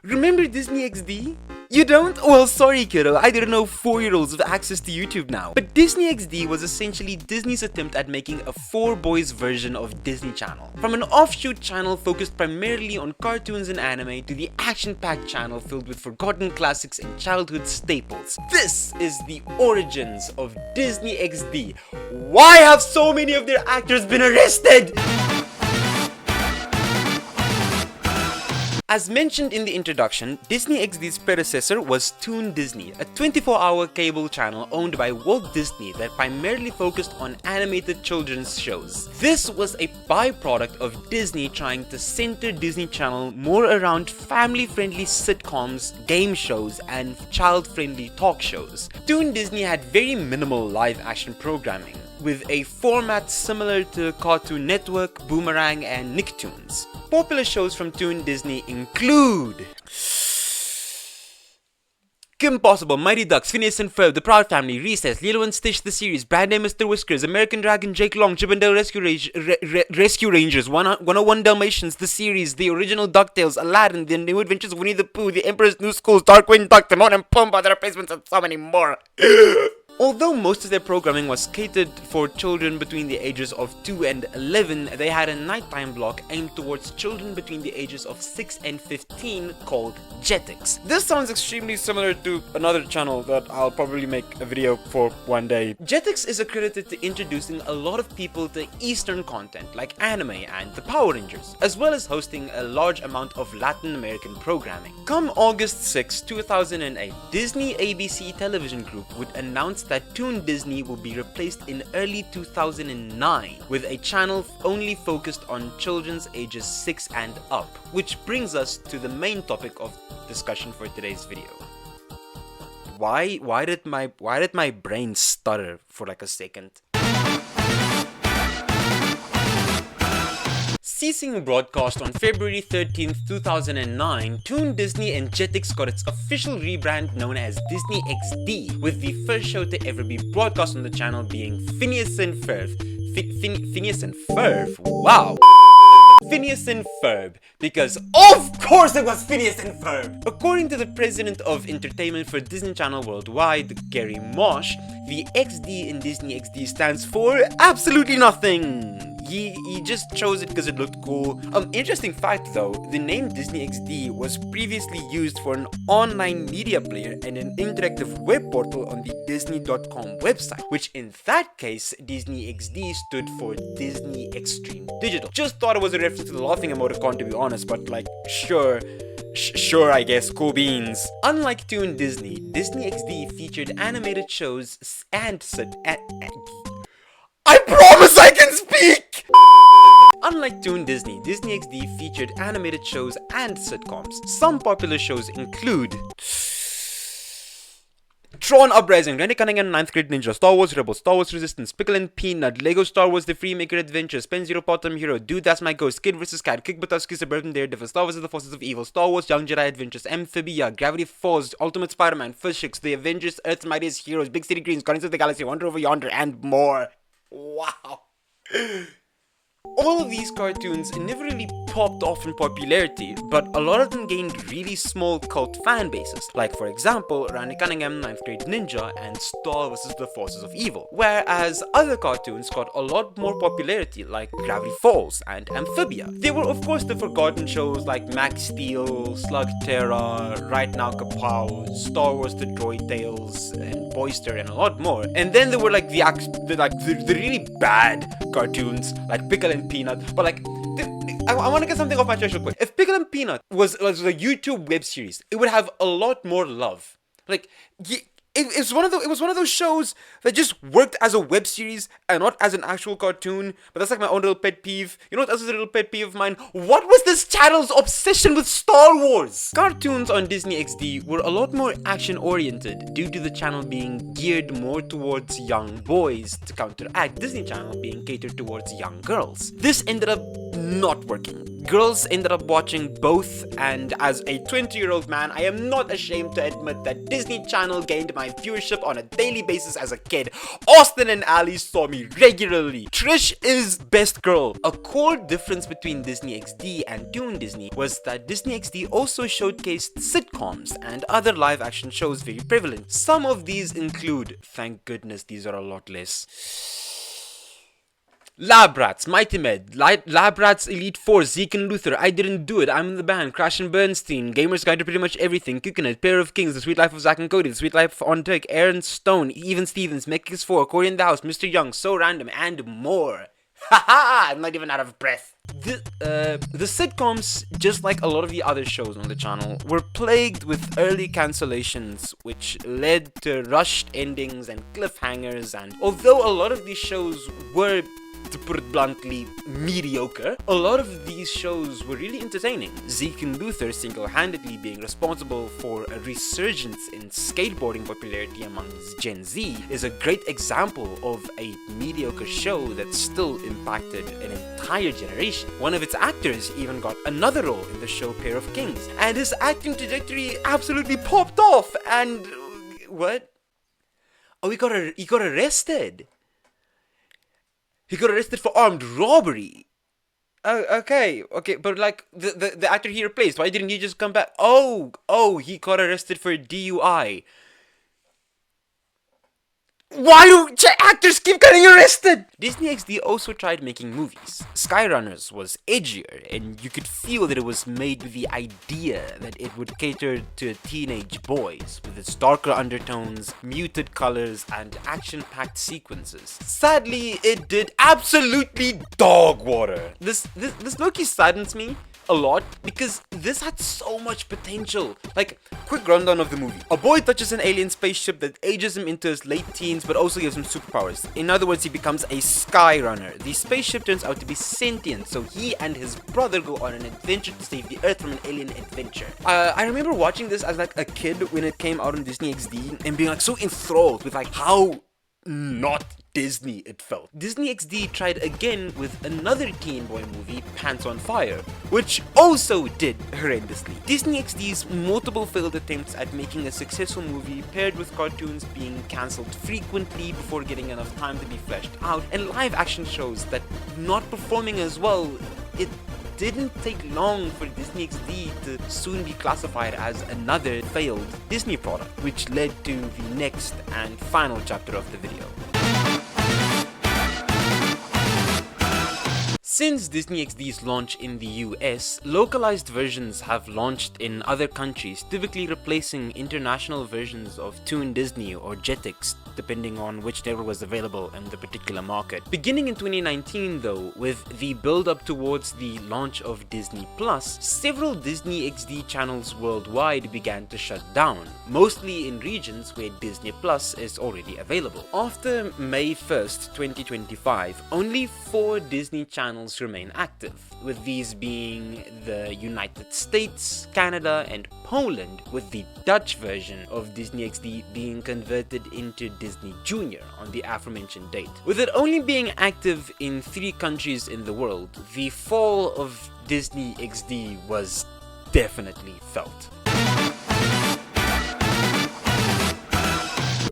Remember Disney XD? You don't? Well, sorry kiddo, I didn't know 4-year-olds have access to YouTube now. But Disney XD was essentially Disney's attempt at making a 4-boys version of Disney Channel. From an offshoot channel focused primarily on cartoons and anime to the action-packed channel filled with forgotten classics and childhood staples. This is the origins of Disney XD. Why have so many of their actors been arrested? As mentioned in the introduction, Disney XD's predecessor was Toon Disney, a 24-hour cable channel owned by Walt Disney that primarily focused on animated children's shows. This was a byproduct of Disney trying to center Disney Channel more around family-friendly sitcoms, game shows, and child-friendly talk shows. Toon Disney had very minimal live-action programming, with a format similar to Cartoon Network, Boomerang, and Nicktoons. Popular shows from Toon Disney include Kim Possible, Mighty Ducks, Phineas and Ferb, The Proud Family, Recess, Lilo and Stitch the series, Brand Name Mr. Whiskers, American Dragon, Jake Long, Chip and Dale Rescue Rangers, 101 Dalmatians, the series, the original DuckTales, Aladdin, The New Adventures of Winnie the Pooh, The Emperor's New Schools, Darkwing Duck, Timon and Pumbaa, The Replacements, and so many more. Although most of their programming was catered for children between the ages of 2 and 11, they had a nighttime block aimed towards children between the ages of 6 and 15 called Jetix. This sounds extremely similar to another channel that I'll probably make a video for one day. Jetix is accredited to introducing a lot of people to Eastern content like anime and the Power Rangers, as well as hosting a large amount of Latin American programming. Come August 6, 2008, Disney ABC Television Group would announce that Toon Disney will be replaced in early 2009 with a channel only focused on children's ages 6 and up, which brings us to the main topic of discussion for today's video. Why did my brain stutter for like a second? Ceasing broadcast on February 13th, 2009, Toon Disney and Jetix got its official rebrand known as Disney XD, with the first show to ever be broadcast on the channel being Phineas and Ferb. Phineas and Ferb? Wow! Phineas and Ferb, because of course it was Phineas and Ferb! According to the president of entertainment for Disney Channel Worldwide, Gary Marsh, the XD in Disney XD stands for absolutely nothing. He just chose it because it looked cool. Interesting fact though, the name Disney XD was previously used for an online media player and an interactive web portal on the Disney.com website, which in that case, Disney XD stood for Disney Extreme Digital. Just thought it was a reference to the laughing emoticon to be honest, but like, sure, I guess, cool beans. Unlike Toon Disney, Disney XD featured animated shows and I promise I can speak! Unlike Toon Disney, Disney XD featured animated shows and sitcoms. Some popular shows include Tron Uprising, Randy Cunningham, 9th Grade Ninja, Star Wars Rebels, Star Wars Resistance, Pickle and Peanut, Lego Star Wars The Freemaker Adventures, Pen Zero Bottom Hero, Dude That's My Ghost, Kid vs. Cat, Kick Buttowski, Suburban Daredevil, Star Wars The Forces of Evil, Star Wars Young Jedi Adventures, Amphibia, Gravity Falls, Ultimate Spider-Man, Fish Chicks, The Avengers, Earth's Mightiest Heroes, Big City Dreams, Guardians of the Galaxy, Wonder Over Yonder, and more. Wow. All of these cartoons never really popped off in popularity, but a lot of them gained really small cult fan bases, like for example, Randy Cunningham, 9th Grade Ninja, and Star vs. the Forces of Evil. Whereas other cartoons got a lot more popularity, like Gravity Falls and Amphibia. There were of course the forgotten shows like Max Steel, Slug Terror, Right Now Kapow, Star Wars The Droid Tales, and Boyster, and a lot more. And then there were like the really bad cartoons like Pickle and Peanut, but like I want to get something off my chest real quick. If Pickle and Peanut was a YouTube web series, it would have a lot more love. Like it was one of those shows that just worked as a web series and not as an actual cartoon. But that's like my own little pet peeve. You know what else is a little pet peeve of mine? What was this channel's obsession with Star Wars? Cartoons on Disney XD were a lot more action oriented due to the channel being geared more towards young boys to counteract Disney Channel being catered towards young girls. This ended up not working. Girls ended up watching both, and as a 20-year-old man, I am not ashamed to admit that Disney Channel gained my viewership on a daily basis as a kid. Austin and Ali saw me regularly. Trish is best girl. A core difference between Disney XD and Toon Disney was that Disney XD also showcased sitcoms and other live action shows very prevalent. Some of these include, thank goodness these are a lot less, Lab Rats, Mighty Med, Lab Rats Elite Four, Zeke and Luther, I Didn't Do It, I'm in the Band, Crash and Bernstein, Gamers Guide to Pretty Much Everything, Kickin' Pair of Kings, The Sweet Life of Zack and Cody, The Sweet Life on Turk, Aaron Stone, Even Stevens, Mechix 4, Corey in the House, Mr. Young, So Random, and more. Haha, I'm not even out of breath. The sitcoms, just like a lot of the other shows on the channel, were plagued with early cancellations, which led to rushed endings and cliffhangers, and although a lot of these shows were, to put it bluntly, mediocre, a lot of these shows were really entertaining. Zeke and Luther single-handedly being responsible for a resurgence in skateboarding popularity amongst Gen Z is a great example of a mediocre show that still impacted an entire generation. One of its actors even got another role in the show Pair of Kings, and his acting trajectory absolutely popped off. And what? Oh, he got arrested. He got arrested for armed robbery. Okay, but like the actor he replaced, why didn't he just come back? Oh, he got arrested for DUI. Why do actors keep getting arrested? Disney XD also tried making movies. Skyrunners was edgier, and you could feel that it was made with the idea that it would cater to teenage boys, with its darker undertones, muted colors, and action-packed sequences. Sadly, it did absolutely dog water. This low-key saddens me a lot because this had so much potential. Like, quick rundown of the movie. A boy touches an alien spaceship that ages him into his late teens but also gives him superpowers. In other words, he becomes a Skyrunner. The spaceship turns out to be sentient, so he and his brother go on an adventure to save the Earth from an alien adventure. I remember watching this as like a kid when it came out on Disney XD and being like so enthralled with like how not Disney it felt. Disney XD tried again with another teen boy movie, Pants on Fire, which also did horrendously. Disney XD's multiple failed attempts at making a successful movie, paired with cartoons being cancelled frequently before getting enough time to be fleshed out, and live action shows that not performing as well, it didn't take long for Disney XD to soon be classified as another failed Disney product, which led to the next and final chapter of the video. Since Disney XD's launch in the US, localized versions have launched in other countries, typically replacing international versions of Toon Disney or Jetix, depending on which network was available in the particular market. Beginning in 2019 though, with the build-up towards the launch of Disney Plus, several Disney XD channels worldwide began to shut down, mostly in regions where Disney Plus is already available. After May 1st, 2025, only 4 Disney channels remain active, with these being the United States, Canada, and Poland, with the Dutch version of Disney XD being converted into Disney Junior on the aforementioned date. With it only being active in 3 countries in the world, the fall of Disney XD was definitely felt.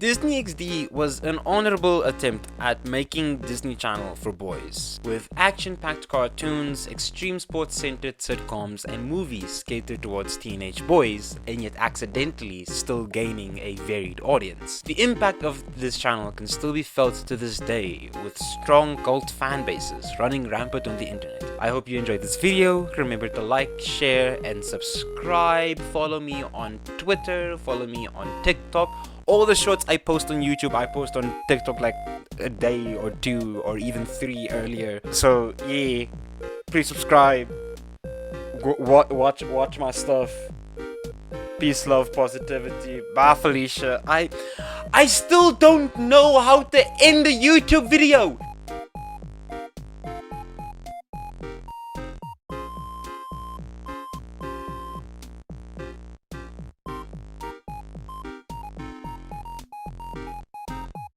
Disney XD was an honorable attempt at making Disney Channel for boys, with action-packed cartoons, extreme sports-centered sitcoms, and movies catered towards teenage boys, and yet accidentally still gaining a varied audience. The impact of this channel can still be felt to this day, with strong cult fan bases running rampant on the internet. I hope you enjoyed this video. Remember to like, share, and subscribe. Follow me on Twitter, follow me on TikTok. All the shorts I post on YouTube, I post on TikTok like a day or 2 or even 3 earlier. So yeah, please subscribe. Watch my stuff. Peace, love, positivity. Bye, Felicia. I still don't know how to end a YouTube video.